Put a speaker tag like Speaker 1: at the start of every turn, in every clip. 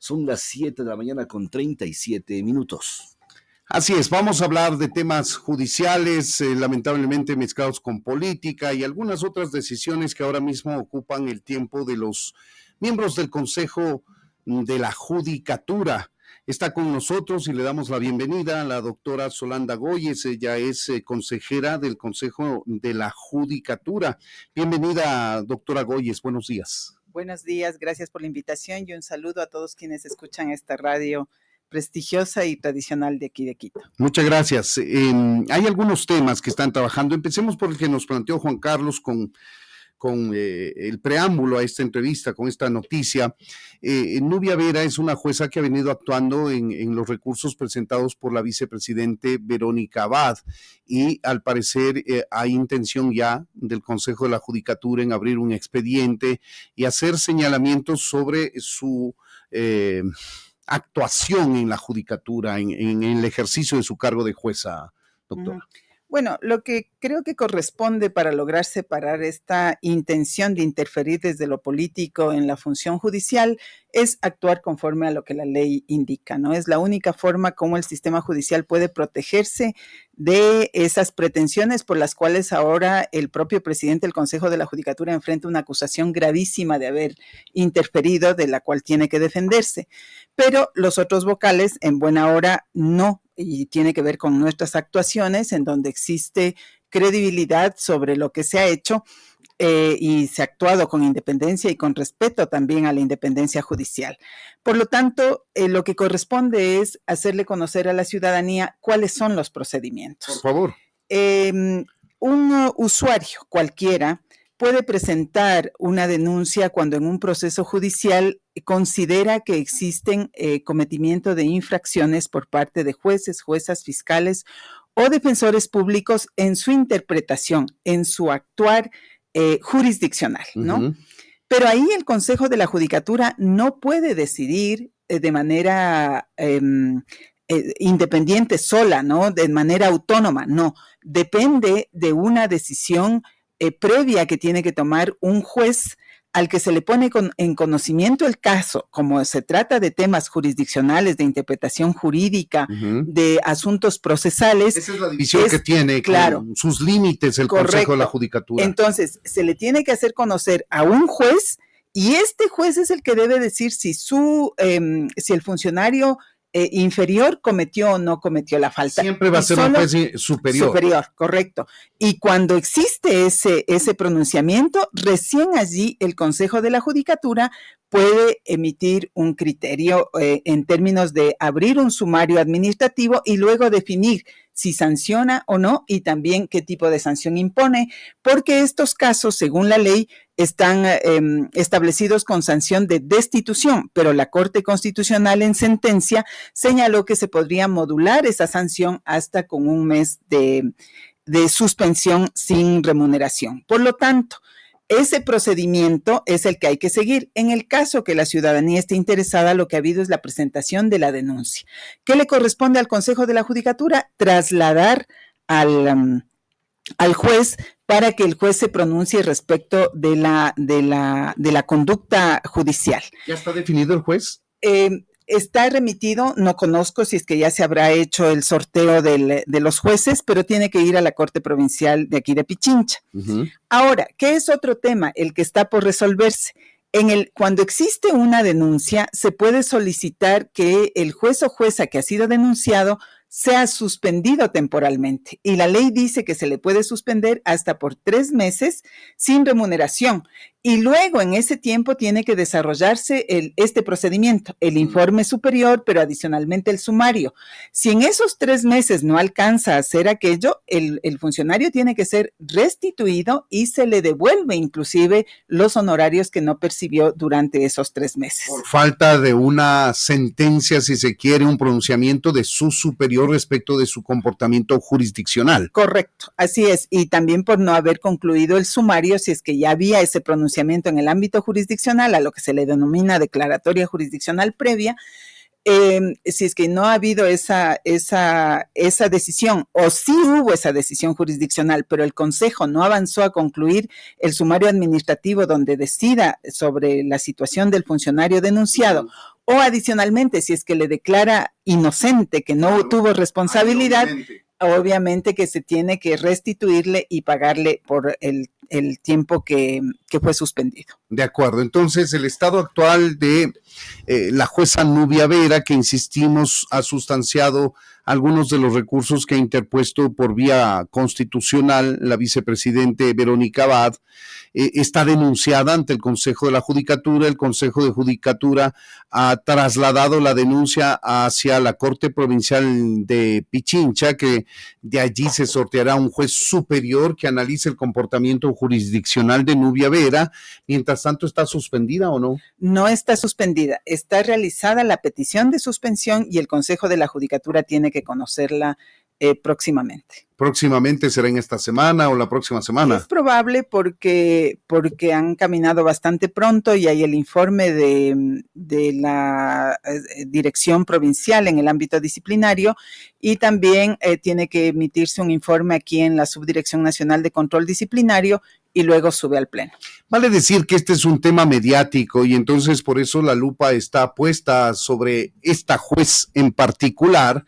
Speaker 1: Son las 7 de la mañana con 37 minutos.
Speaker 2: Así es, vamos a hablar de temas judiciales, lamentablemente mezclados con política y algunas otras decisiones que ahora mismo ocupan el tiempo de los miembros del Consejo de la Judicatura. Está con nosotros y le damos la bienvenida a la doctora Solanda Goyes. Ella es consejera del Consejo de la Judicatura. Bienvenida, doctora Goyes, buenos días.
Speaker 3: Buenos días, gracias por la invitación y un saludo a todos quienes escuchan esta radio prestigiosa y tradicional de aquí de Quito.
Speaker 2: Muchas gracias. Hay algunos temas que están trabajando. Empecemos por el que nos planteó Juan Carlos con el preámbulo a esta entrevista, con esta noticia. Nubia Vera es una jueza que ha venido actuando en los recursos presentados por la vicepresidente Verónica Abad y al parecer hay intención ya del Consejo de la Judicatura en abrir un expediente y hacer señalamientos sobre su actuación en la judicatura, en el ejercicio de su cargo de jueza, doctora.
Speaker 3: Bueno, lo que creo que corresponde para lograr separar esta intención de interferir desde lo político en la función judicial es actuar conforme a lo que la ley indica, ¿no? Es la única forma como el sistema judicial puede protegerse de esas pretensiones por las cuales ahora el propio presidente del Consejo de la Judicatura enfrenta una acusación gravísima de haber interferido, de la cual tiene que defenderse. Pero los otros vocales, en buena hora, no, y tiene que ver con nuestras actuaciones, en donde existe credibilidad sobre lo que se ha hecho y se ha actuado con independencia y con respeto también a la independencia judicial. Por lo tanto, lo que corresponde es hacerle conocer a la ciudadanía cuáles son los procedimientos.
Speaker 2: Por favor.
Speaker 3: Un usuario cualquiera puede presentar una denuncia cuando en un proceso judicial considera que existen cometimiento de infracciones por parte de jueces, juezas, fiscales o defensores públicos en su interpretación, en su actuar jurisdiccional, ¿no? Uh-huh. Pero ahí el Consejo de la Judicatura no puede decidir de manera independiente, sola, ¿no? De manera autónoma, no. Depende de una decisión previa que tiene que tomar un juez al que se le pone en conocimiento el caso, como se trata de temas jurisdiccionales, de interpretación jurídica, uh-huh, de asuntos procesales.
Speaker 2: Esa es la división que tiene, claro, con sus límites el correcto. Consejo de la Judicatura.
Speaker 3: Entonces, se le tiene que hacer conocer a un juez y este juez es el que debe decir si el funcionario inferior cometió o no cometió la falta.
Speaker 2: Siempre va a ser un juez superior.
Speaker 3: Superior, correcto. Y cuando existe ese pronunciamiento, recién allí el Consejo de la Judicatura puede emitir un criterio en términos de abrir un sumario administrativo y luego definir si sanciona o no y también qué tipo de sanción impone, porque estos casos, según la ley, están establecidos con sanción de destitución, pero la Corte Constitucional en sentencia señaló que se podría modular esa sanción hasta con un mes de suspensión sin remuneración. Por lo tanto, ese procedimiento es el que hay que seguir. En el caso que la ciudadanía esté interesada, lo que ha habido es la presentación de la denuncia. ¿Qué le corresponde al Consejo de la Judicatura? Trasladar al juez para que el juez se pronuncie respecto de la conducta judicial.
Speaker 2: ¿Ya está definido el juez?
Speaker 3: Está remitido, no conozco si es que ya se habrá hecho el sorteo de los jueces, pero tiene que ir a la Corte Provincial de aquí de Pichincha. Uh-huh. Ahora, ¿qué es otro tema? El que está por resolverse. Cuando existe una denuncia, se puede solicitar que el juez o jueza que ha sido denunciado sea suspendido temporalmente. Y la ley dice que se le puede suspender hasta por 3 meses sin remuneración. Y luego en ese tiempo tiene que desarrollarse este procedimiento, el informe superior, pero adicionalmente el sumario. Si en esos 3 meses no alcanza a hacer aquello, el funcionario tiene que ser restituido y se le devuelve inclusive los honorarios que no percibió durante esos 3 meses.
Speaker 2: Por falta de una sentencia, si se quiere, un pronunciamiento de su superior respecto de su comportamiento jurisdiccional.
Speaker 3: Correcto, así es. Y también por no haber concluido el sumario, si es que ya había ese pronunciamiento en el ámbito jurisdiccional, a lo que se le denomina declaratoria jurisdiccional previa, si es que no ha habido esa decisión, o sí hubo esa decisión jurisdiccional, pero el Consejo no avanzó a concluir el sumario administrativo donde decida sobre la situación del funcionario denunciado, o adicionalmente, si es que le declara inocente, que no tuvo responsabilidad, obviamente que se tiene que restituirle y pagarle por el tiempo que fue suspendido.
Speaker 2: De acuerdo, entonces el estado actual de la jueza Nubia Vera, que insistimos ha sustanciado algunos de los recursos que ha interpuesto por vía constitucional la vicepresidente Verónica Abad, está denunciada ante el Consejo de la Judicatura. El Consejo de Judicatura ha trasladado la denuncia hacia la Corte Provincial de Pichincha, que de allí se sorteará un juez superior que analice el comportamiento jurisdiccional de Nubia Vera. Mientras tanto, ¿está suspendida o no?
Speaker 3: No está suspendida, está realizada la petición de suspensión y el Consejo de la Judicatura tiene que conocerla próximamente.
Speaker 2: ¿Próximamente será en esta semana o la próxima semana?
Speaker 3: Es probable porque han caminado bastante pronto y hay el informe de la dirección provincial en el ámbito disciplinario y también tiene que emitirse un informe aquí en la Subdirección Nacional de Control Disciplinario y luego sube al Pleno.
Speaker 2: Vale decir que este es un tema mediático y entonces por eso la lupa está puesta sobre esta juez en particular,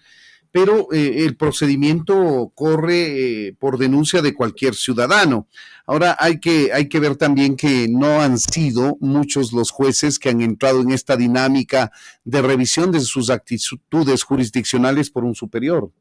Speaker 2: pero el procedimiento corre por denuncia de cualquier ciudadano. Ahora hay que ver también que no han sido muchos los jueces que han entrado en esta dinámica de revisión de sus actitudes jurisdiccionales por un superior.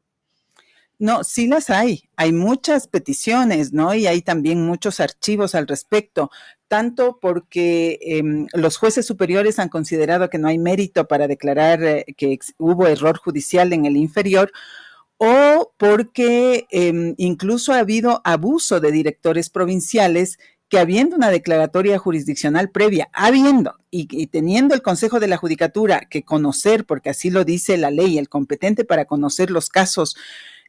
Speaker 3: No, sí las hay. Hay muchas peticiones, ¿no? Y hay también muchos archivos al respecto, tanto porque los jueces superiores han considerado que no hay mérito para declarar que hubo error judicial en el inferior, o porque incluso ha habido abuso de directores provinciales que habiendo una declaratoria jurisdiccional previa, y teniendo el Consejo de la Judicatura que conocer, porque así lo dice la ley, el competente para conocer los casos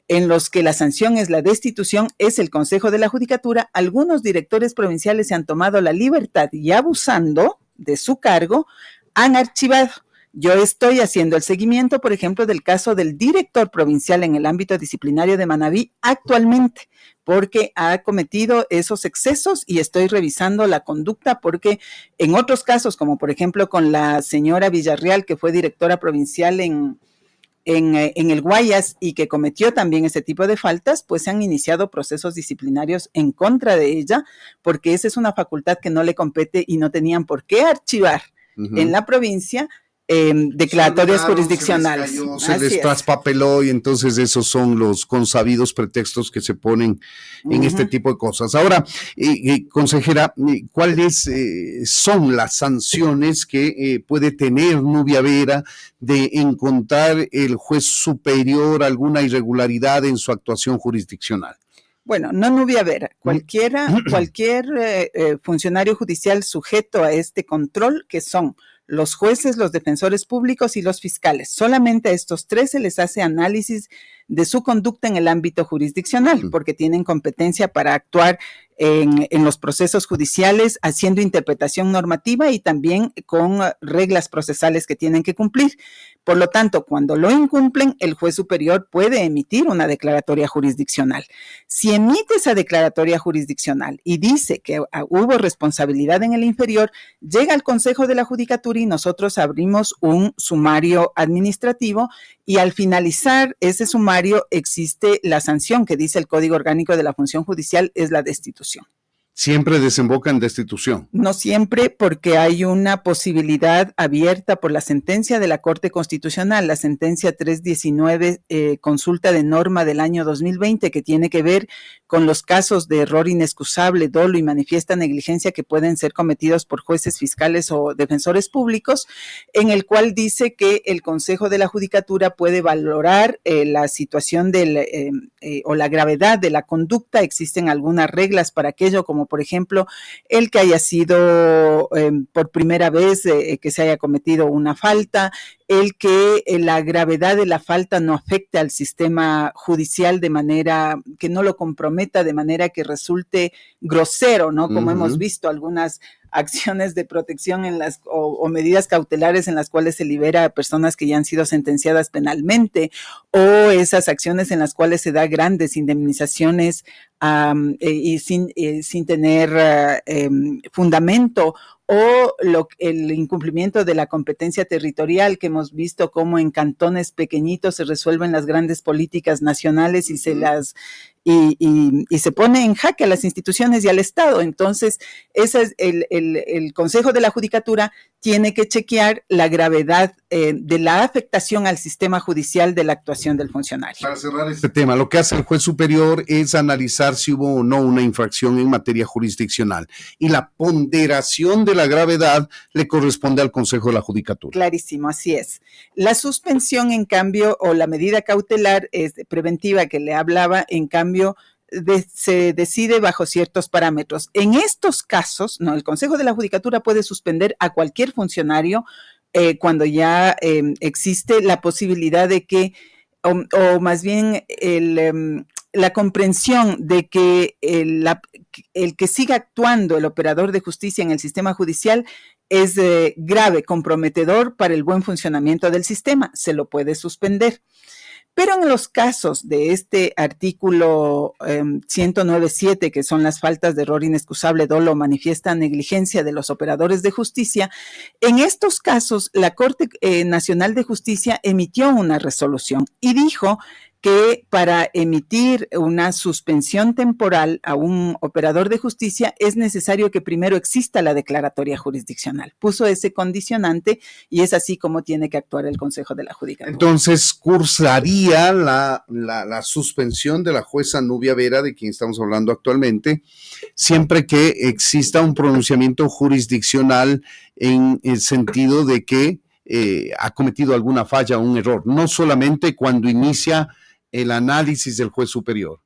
Speaker 3: en los que la sanción es la destitución, es el Consejo de la Judicatura, algunos directores provinciales se han tomado la libertad y abusando de su cargo, han archivado. Yo estoy haciendo el seguimiento, por ejemplo, del caso del director provincial en el ámbito disciplinario de Manabí actualmente, porque ha cometido esos excesos y estoy revisando la conducta porque en otros casos, como por ejemplo con la señora Villarreal, que fue directora provincial en el Guayas y que cometió también ese tipo de faltas, pues se han iniciado procesos disciplinarios en contra de ella, porque esa es una facultad que no le compete y no tenían por qué archivar en la provincia declaratorias jurisdiccionales.
Speaker 2: Se les traspapeló y entonces esos son los consabidos pretextos que se ponen en este tipo de cosas. Ahora, consejera, ¿cuáles son las sanciones que puede tener Nubia Vera de encontrar el juez superior alguna irregularidad en su actuación jurisdiccional?
Speaker 3: Bueno, no Nubia Vera, cualquier funcionario judicial sujeto a este control, que son los jueces, los defensores públicos y los fiscales. Solamente a estos tres se les hace análisis de su conducta en el ámbito jurisdiccional, porque tienen competencia para actuar en los procesos judiciales, haciendo interpretación normativa y también con reglas procesales que tienen que cumplir. Por lo tanto, cuando lo incumplen, el juez superior puede emitir una declaratoria jurisdiccional. Si emite esa declaratoria jurisdiccional y dice que hubo responsabilidad en el inferior, llega al Consejo de la Judicatura y nosotros abrimos un sumario administrativo y al finalizar ese sumario existe la sanción que dice el Código Orgánico de la Función Judicial, es la destitución.
Speaker 2: Siempre desemboca en destitución.
Speaker 3: No siempre, porque hay una posibilidad abierta por la sentencia de la Corte Constitucional, la sentencia 319, consulta de norma del año 2020, que tiene que ver con los casos de error inexcusable, dolo y manifiesta negligencia que pueden ser cometidos por jueces, fiscales o defensores públicos, en el cual dice que el Consejo de la Judicatura puede valorar la situación o la gravedad de la conducta. Existen algunas reglas para aquello, como por ejemplo, el que haya sido por primera vez que se haya cometido una falta, el que la gravedad de la falta no afecte al sistema judicial de manera que no lo comprometa, de manera que resulte grosero, ¿no? Como hemos visto algunas acciones de protección o medidas cautelares en las cuales se libera a personas que ya han sido sentenciadas penalmente, o esas acciones en las cuales se da grandes indemnizaciones sin tener fundamento, o el incumplimiento de la competencia territorial, que hemos visto cómo en cantones pequeñitos se resuelven las grandes políticas nacionales y se pone en jaque a las instituciones y al Estado. Entonces, ese es el Consejo de la Judicatura tiene que chequear la gravedad de la afectación al sistema judicial de la actuación del funcionario.
Speaker 2: Para cerrar este tema, lo que hace el juez superior es analizar si hubo o no una infracción en materia jurisdiccional, y la ponderación de la gravedad le corresponde al Consejo de la Judicatura.
Speaker 3: Clarísimo, así es. La suspensión, en cambio, o la medida cautelar preventiva que le hablaba, en cambio, se decide bajo ciertos parámetros. En estos casos, no, el Consejo de la Judicatura puede suspender a cualquier funcionario cuando ya existe la posibilidad de que, o más bien la comprensión de que el que siga actuando el operador de justicia en el sistema judicial es grave, comprometedor para el buen funcionamiento del sistema, se lo puede suspender. Pero en los casos de este artículo 109.7, que son las faltas de error inexcusable, dolo o manifiesta negligencia de los operadores de justicia, en estos casos la Corte Nacional de Justicia emitió una resolución y dijo que para emitir una suspensión temporal a un operador de justicia es necesario que primero exista la declaratoria jurisdiccional. Puso ese condicionante y es así como tiene que actuar el Consejo de la Judicatura.
Speaker 2: Entonces, cursaría la suspensión de la jueza Nubia Vera, de quien estamos hablando actualmente, siempre que exista un pronunciamiento jurisdiccional en el sentido de que ha cometido alguna falla o un error, no solamente cuando inicia el análisis del juez superior.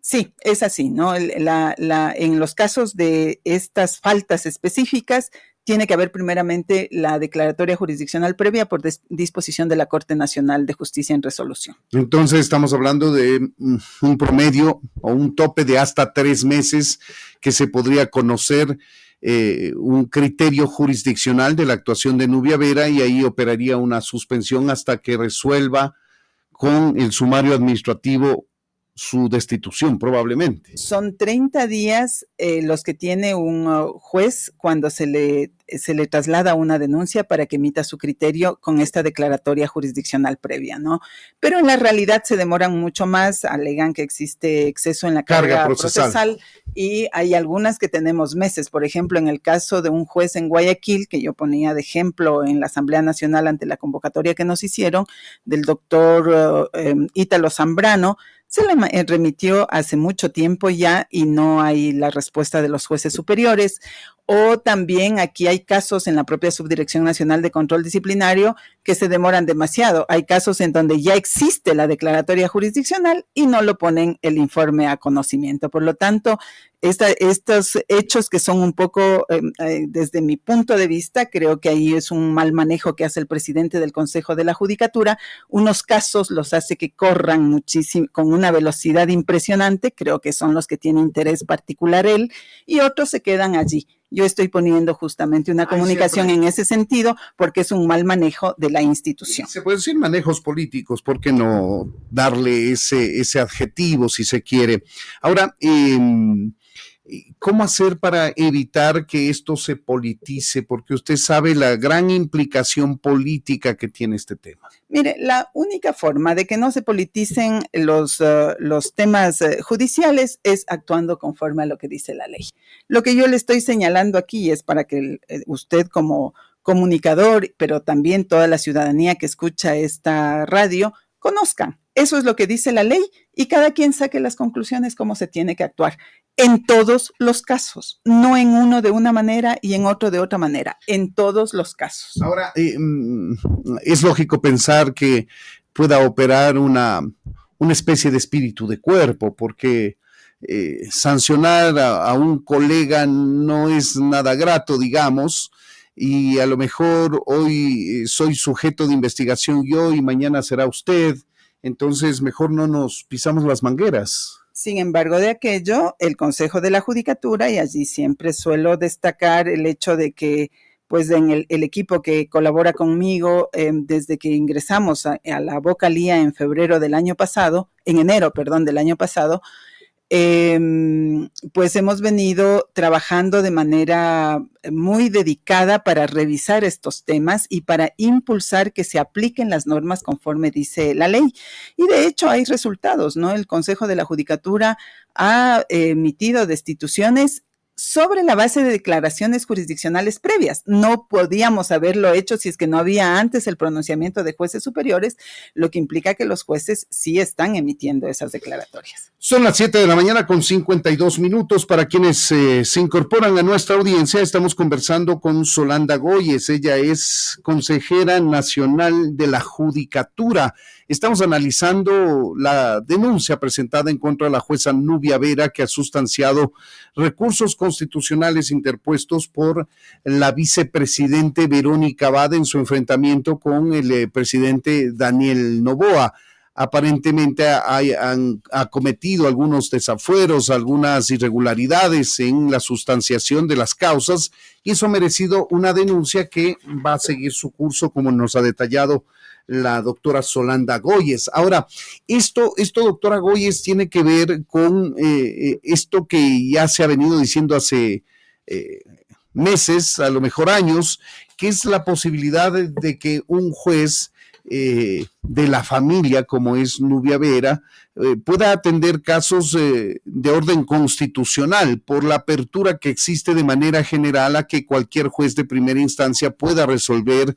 Speaker 3: Sí, es así, ¿no? En los casos de estas faltas específicas, tiene que haber primeramente la declaratoria jurisdiccional previa por disposición de la Corte Nacional de Justicia en resolución.
Speaker 2: Entonces estamos hablando de un promedio o un tope de hasta 3 meses que se podría conocer un criterio jurisdiccional de la actuación de Nubia Vera, y ahí operaría una suspensión hasta que resuelva con el sumario administrativo su destitución, probablemente.
Speaker 3: Son 30 días los que tiene un juez cuando se le traslada una denuncia para que emita su criterio con esta declaratoria jurisdiccional previa, ¿no? Pero en la realidad se demoran mucho más, alegan que existe exceso en la carga procesal, y hay algunas que tenemos meses. Por ejemplo, en el caso de un juez en Guayaquil, que yo ponía de ejemplo en la Asamblea Nacional ante la convocatoria que nos hicieron, del doctor Ítalo Zambrano, se le remitió hace mucho tiempo ya y no hay la respuesta de los jueces superiores. O también aquí hay casos en la propia Subdirección Nacional de Control Disciplinario que se demoran demasiado. Hay casos en donde ya existe la declaratoria jurisdiccional y no lo ponen el informe a conocimiento. Por lo tanto, estos hechos que son un poco, desde mi punto de vista, creo que ahí es un mal manejo que hace el presidente del Consejo de la Judicatura. Unos casos los hace que corran muchísimo, con una velocidad impresionante, creo que son los que tiene interés particular él, y otros se quedan allí. Yo estoy poniendo justamente una comunicación en ese sentido porque es un mal manejo de la institución.
Speaker 2: Se puede decir manejos políticos, ¿por qué no darle ese adjetivo si se quiere? Ahora, ¿cómo hacer para evitar que esto se politice? Porque usted sabe la gran implicación política que tiene este tema.
Speaker 3: Mire, la única forma de que no se politicen los temas judiciales es actuando conforme a lo que dice la ley. Lo que yo le estoy señalando aquí es para que usted como comunicador, pero también toda la ciudadanía que escucha esta radio, conozcan. Eso es lo que dice la ley y cada quien saque las conclusiones cómo se tiene que actuar. En todos los casos, no en uno de una manera y en otro de otra manera, en todos los casos.
Speaker 2: Ahora, es lógico pensar que pueda operar una especie de espíritu de cuerpo, porque sancionar a un colega no es nada grato, digamos, y a lo mejor hoy soy sujeto de investigación yo y mañana será usted, entonces mejor no nos pisamos las mangueras.
Speaker 3: Sin embargo, de aquello, el Consejo de la Judicatura, y allí siempre suelo destacar el hecho de que, pues, en el equipo que colabora conmigo, desde que ingresamos a la vocalía en enero del año pasado, pues hemos venido trabajando de manera muy dedicada para revisar estos temas y para impulsar que se apliquen las normas conforme dice la ley. Y de hecho hay resultados, ¿no? El Consejo de la Judicatura ha emitido destituciones sobre la base de declaraciones jurisdiccionales previas. No podíamos haberlo hecho si es que no había antes el pronunciamiento de jueces superiores, lo que implica que los jueces sí están emitiendo esas declaratorias.
Speaker 2: Son las 7 de la mañana con 52 minutos. Para quienes se incorporan a nuestra audiencia, estamos conversando con Solanda Goyes. Ella es consejera nacional de la Judicatura. Estamos analizando la denuncia presentada en contra de la jueza Nubia Vera, que ha sustanciado recursos constitucionales interpuestos por la vicepresidente Verónica Abad en su enfrentamiento con el presidente Daniel Noboa. Aparentemente ha cometido algunos desafueros, algunas irregularidades en la sustanciación de las causas, y eso ha merecido una denuncia que va a seguir su curso, como nos ha detallado la doctora Solanda Goyes. Ahora, esto doctora Goyes, tiene que ver con esto que ya se ha venido diciendo hace meses, a lo mejor años, que es la posibilidad de que un juez de la familia, como es Nubia Vera, pueda atender casos de orden constitucional por la apertura que existe de manera general a que cualquier juez de primera instancia pueda resolver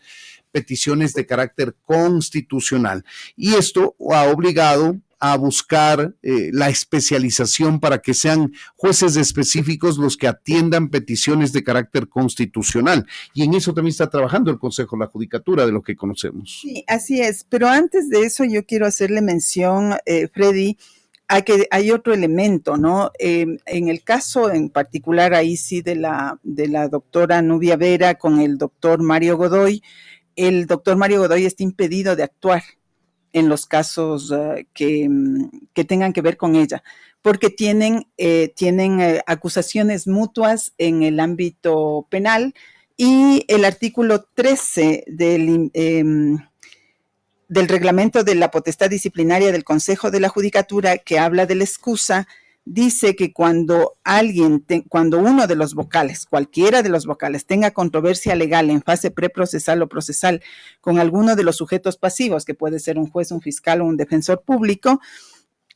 Speaker 2: peticiones de carácter constitucional. Y esto ha obligado a buscar la especialización para que sean jueces específicos los que atiendan peticiones de carácter constitucional. Y en eso también está trabajando el Consejo de la Judicatura, de lo que conocemos.
Speaker 3: Sí, así es. Pero antes de eso yo quiero hacerle mención, Freddy, a que hay otro elemento, ¿no? En el caso en particular ahí sí de la doctora Nubia Vera con el doctor Mario Godoy, el doctor Mario Godoy está impedido de actuar en los casos que tengan que ver con ella, porque tienen acusaciones mutuas en el ámbito penal, y el artículo 13 del reglamento de la potestad disciplinaria del Consejo de la Judicatura, que habla de la excusa, dice que cuando uno de los vocales, cualquiera de los vocales, tenga controversia legal en fase preprocesal o procesal con alguno de los sujetos pasivos, que puede ser un juez, un fiscal o un defensor público,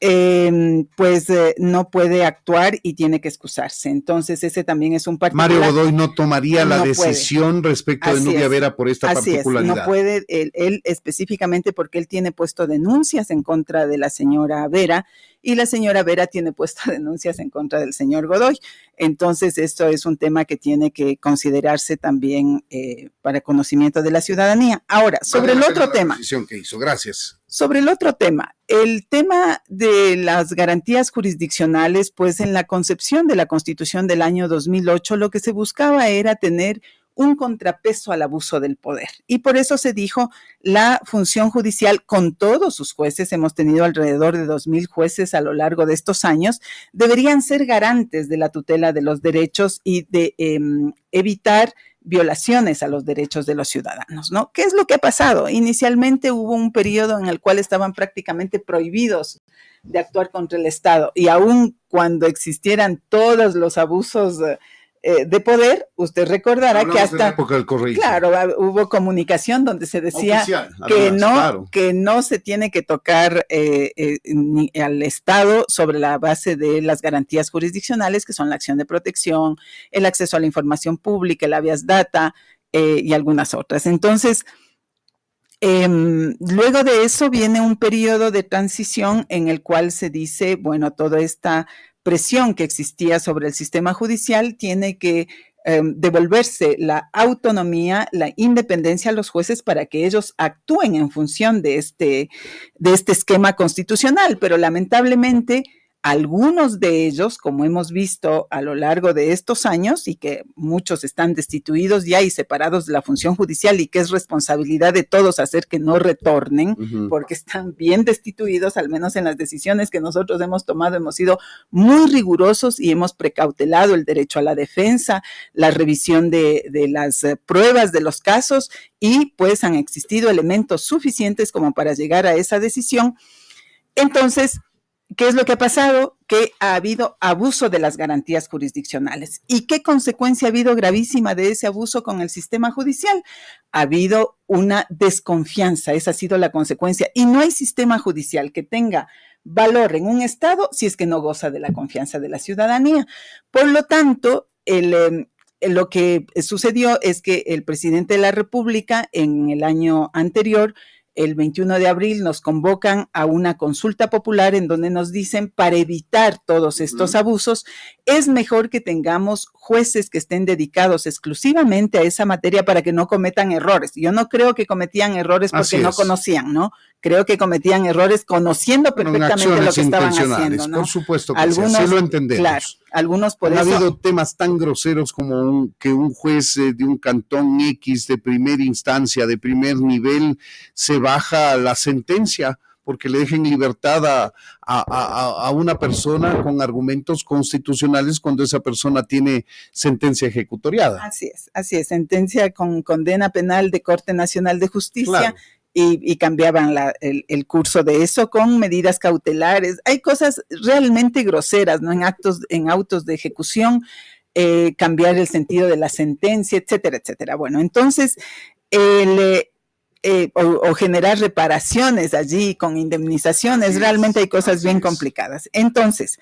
Speaker 3: no puede actuar y tiene que excusarse. Entonces ese también es un particular.
Speaker 2: Mario Godoy no tomaría la decisión respecto de Nubia Vera por esta particularidad.
Speaker 3: No puede él específicamente, porque él tiene puesto denuncias en contra de la señora Vera, y la señora Vera tiene puesto denuncias en contra del señor Godoy. Entonces esto es un tema que tiene que considerarse también para conocimiento de la ciudadanía. Ahora, sobre el otro tema.
Speaker 2: Gracias.
Speaker 3: Sobre el otro tema, el tema de las garantías jurisdiccionales, pues en la concepción de la Constitución del año 2008, lo que se buscaba era tener un contrapeso al abuso del poder. Y por eso se dijo, la función judicial, con todos sus jueces, hemos tenido alrededor de 2,000 jueces a lo largo de estos años, deberían ser garantes de la tutela de los derechos y de evitar violaciones a los derechos de los ciudadanos, ¿no? ¿Qué es lo que ha pasado? Inicialmente hubo un periodo en el cual estaban prácticamente prohibidos de actuar contra el Estado, y aun cuando existieran todos los abusos de poder, usted recordará que hasta hubo comunicación donde se decía que no se tiene que tocar al Estado sobre la base de las garantías jurisdiccionales, que son la acción de protección, el acceso a la información pública, el habeas data y algunas otras. Entonces, luego de eso viene un periodo de transición en el cual se dice, bueno, toda esta presión que existía sobre el sistema judicial tiene que devolverse la autonomía, la independencia a los jueces para que ellos actúen en función de este esquema constitucional. Pero lamentablemente algunos de ellos, como hemos visto a lo largo de estos años, y que muchos están destituidos ya y separados de la función judicial, y que es responsabilidad de todos hacer que no retornen, porque están bien destituidos, al menos en las decisiones que nosotros hemos tomado, hemos sido muy rigurosos y hemos precautelado el derecho a la defensa, la revisión de las pruebas de los casos, y pues han existido elementos suficientes como para llegar a esa decisión. Entonces, ¿qué es lo que ha pasado? Que ha habido abuso de las garantías jurisdiccionales. ¿Y qué consecuencia ha habido gravísima de ese abuso con el sistema judicial? Ha habido una desconfianza, esa ha sido la consecuencia. Y no hay sistema judicial que tenga valor en un Estado si es que no goza de la confianza de la ciudadanía. Por lo tanto, lo que sucedió es que el presidente de la República en el año anterior, el 21 de abril, nos convocan a una consulta popular en donde nos dicen, para evitar todos estos abusos, es mejor que tengamos jueces que estén dedicados exclusivamente a esa materia para que no cometan errores. Yo no creo que cometían errores porque no conocían, ¿no? Creo que cometían errores conociendo perfectamente lo que estaban haciendo, ¿no?
Speaker 2: Por supuesto que algunos, sí lo entendemos. Claro,
Speaker 3: algunos por
Speaker 2: eso.
Speaker 3: Ha
Speaker 2: habido temas tan groseros como que un juez de un cantón X de primera instancia, de primer nivel, se baja la sentencia porque le dejen libertad a una persona con argumentos constitucionales cuando esa persona tiene sentencia ejecutoriada.
Speaker 3: Así es, sentencia con condena penal de Corte Nacional de Justicia. Claro. Y cambiaban el curso de eso con medidas cautelares. Hay cosas realmente groseras, ¿no? En autos de ejecución, cambiar el sentido de la sentencia, etcétera, etcétera. Bueno, entonces, o generar reparaciones allí con indemnizaciones, realmente hay cosas bien complicadas. Entonces,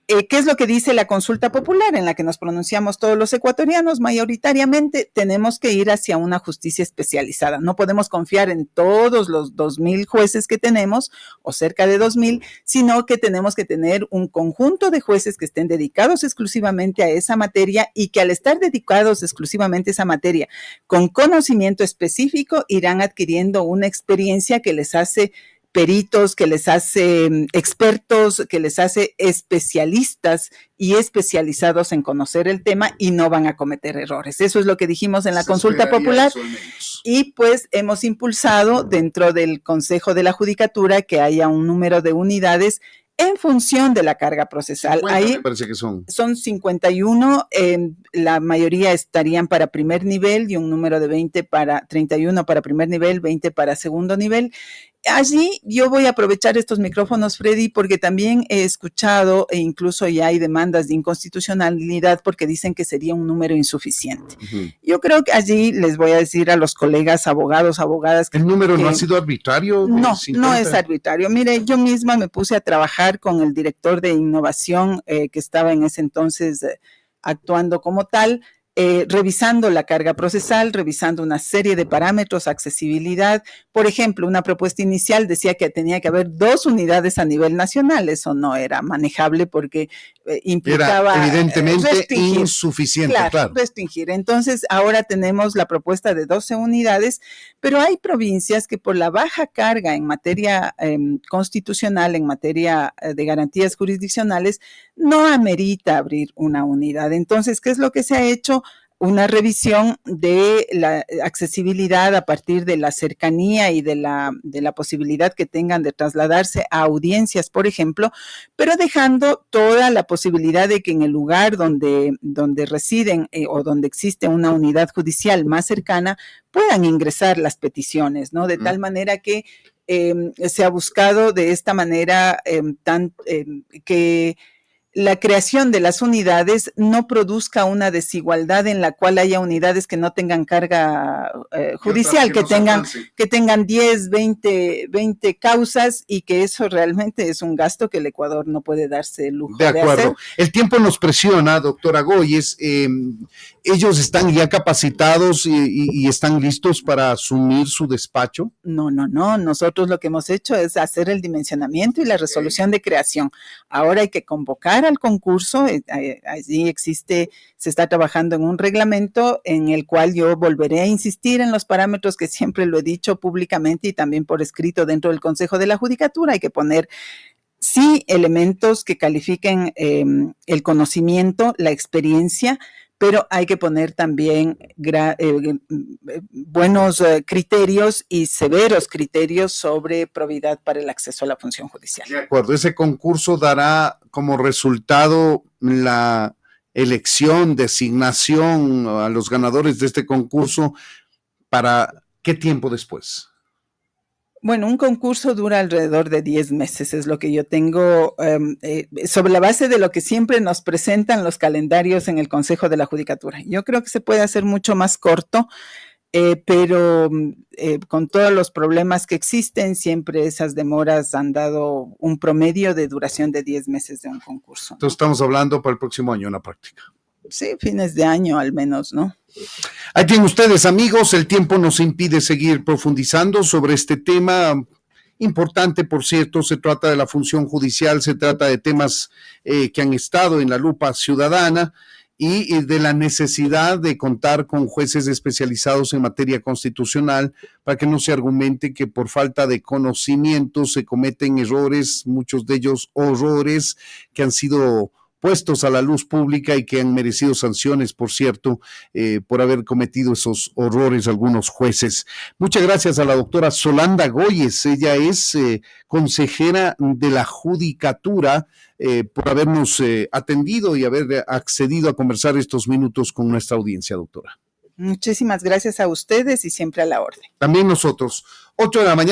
Speaker 3: ¿qué es lo que dice la consulta popular en la que nos pronunciamos todos los ecuatorianos? Mayoritariamente tenemos que ir hacia una justicia especializada. No podemos confiar en todos los 2,000 jueces que tenemos, o cerca de 2,000, sino que tenemos que tener un conjunto de jueces que estén dedicados exclusivamente a esa materia y que al estar dedicados exclusivamente a esa materia, con conocimiento específico, irán adquiriendo una experiencia que les hace peritos, que les hace expertos, que les hace especialistas y especializados en conocer el tema y no van a cometer errores. Eso es lo que dijimos en la consulta popular y pues hemos impulsado dentro del Consejo de la Judicatura que haya un número de unidades en función de la carga procesal.
Speaker 2: 50, ahí me parece que son
Speaker 3: 51, la mayoría estarían para primer nivel y un número de 31 para primer nivel, 20 para segundo nivel. Allí yo voy a aprovechar estos micrófonos, Freddy, porque también he escuchado e incluso ya hay demandas de inconstitucionalidad porque dicen que sería un número insuficiente. Yo creo que allí les voy a decir a los colegas abogados, abogadas...
Speaker 2: ¿El número no ha sido arbitrario?
Speaker 3: No, no es arbitrario. Mire, yo misma me puse a trabajar con el director de innovación que estaba en ese entonces actuando como tal, revisando la carga procesal, revisando una serie de parámetros, accesibilidad. Por ejemplo, una propuesta inicial decía que tenía que haber 2 unidades a nivel nacional. Eso no era manejable porque implicaba...
Speaker 2: Era evidentemente insuficiente, claro.
Speaker 3: Restringir. Entonces, ahora tenemos la propuesta de 12 unidades, pero hay provincias que por la baja carga en materia constitucional, en materia de garantías jurisdiccionales, no amerita abrir una unidad. Entonces, ¿qué es lo que se ha hecho? Una revisión de la accesibilidad a partir de la cercanía y de la posibilidad que tengan de trasladarse a audiencias, por ejemplo, pero dejando toda la posibilidad de que en el lugar donde residen o donde existe una unidad judicial más cercana puedan ingresar las peticiones, ¿no? De tal manera que se ha buscado de esta manera que la creación de las unidades no produzca una desigualdad en la cual haya unidades que no tengan carga judicial, que tengan 10, 20 causas y que eso realmente es un gasto que el Ecuador no puede darse el lujo de hacer. De acuerdo.
Speaker 2: El tiempo nos presiona, doctora Goyes. ¿Ellos están ya capacitados y están listos para asumir su despacho?
Speaker 3: No. Nosotros lo que hemos hecho es hacer el dimensionamiento y la resolución de creación. Ahora hay que convocar al concurso, allí se está trabajando en un reglamento en el cual yo volveré a insistir en los parámetros que siempre lo he dicho públicamente y también por escrito dentro del Consejo de la Judicatura. Hay que poner sí elementos que califiquen el conocimiento, la experiencia, pero hay que poner también buenos criterios y severos criterios sobre probidad para el acceso a la función judicial.
Speaker 2: De acuerdo, ese concurso dará como resultado la elección, designación a los ganadores de este concurso, ¿para qué tiempo después?
Speaker 3: Bueno, un concurso dura alrededor de 10 meses, es lo que yo tengo, sobre la base de lo que siempre nos presentan los calendarios en el Consejo de la Judicatura. Yo creo que se puede hacer mucho más corto, pero con todos los problemas que existen, siempre esas demoras han dado un promedio de duración de 10 meses de un concurso.
Speaker 2: Entonces estamos hablando para el próximo año en la práctica.
Speaker 3: Sí, fines de año al menos, ¿no?
Speaker 2: Ahí tienen ustedes, amigos, el tiempo nos impide seguir profundizando sobre este tema importante, por cierto. Se trata de la función judicial, se trata de temas que han estado en la lupa ciudadana y de la necesidad de contar con jueces especializados en materia constitucional para que no se argumente que por falta de conocimiento se cometen errores, muchos de ellos horrores que han sido puestos a la luz pública y que han merecido sanciones, por cierto, por haber cometido esos horrores algunos jueces. Muchas gracias a la doctora Solanda Goyes. Ella es consejera de la Judicatura, por habernos atendido y haber accedido a conversar estos minutos con nuestra audiencia, doctora.
Speaker 3: Muchísimas gracias a ustedes y siempre a la orden.
Speaker 2: También nosotros, 8 de la mañana.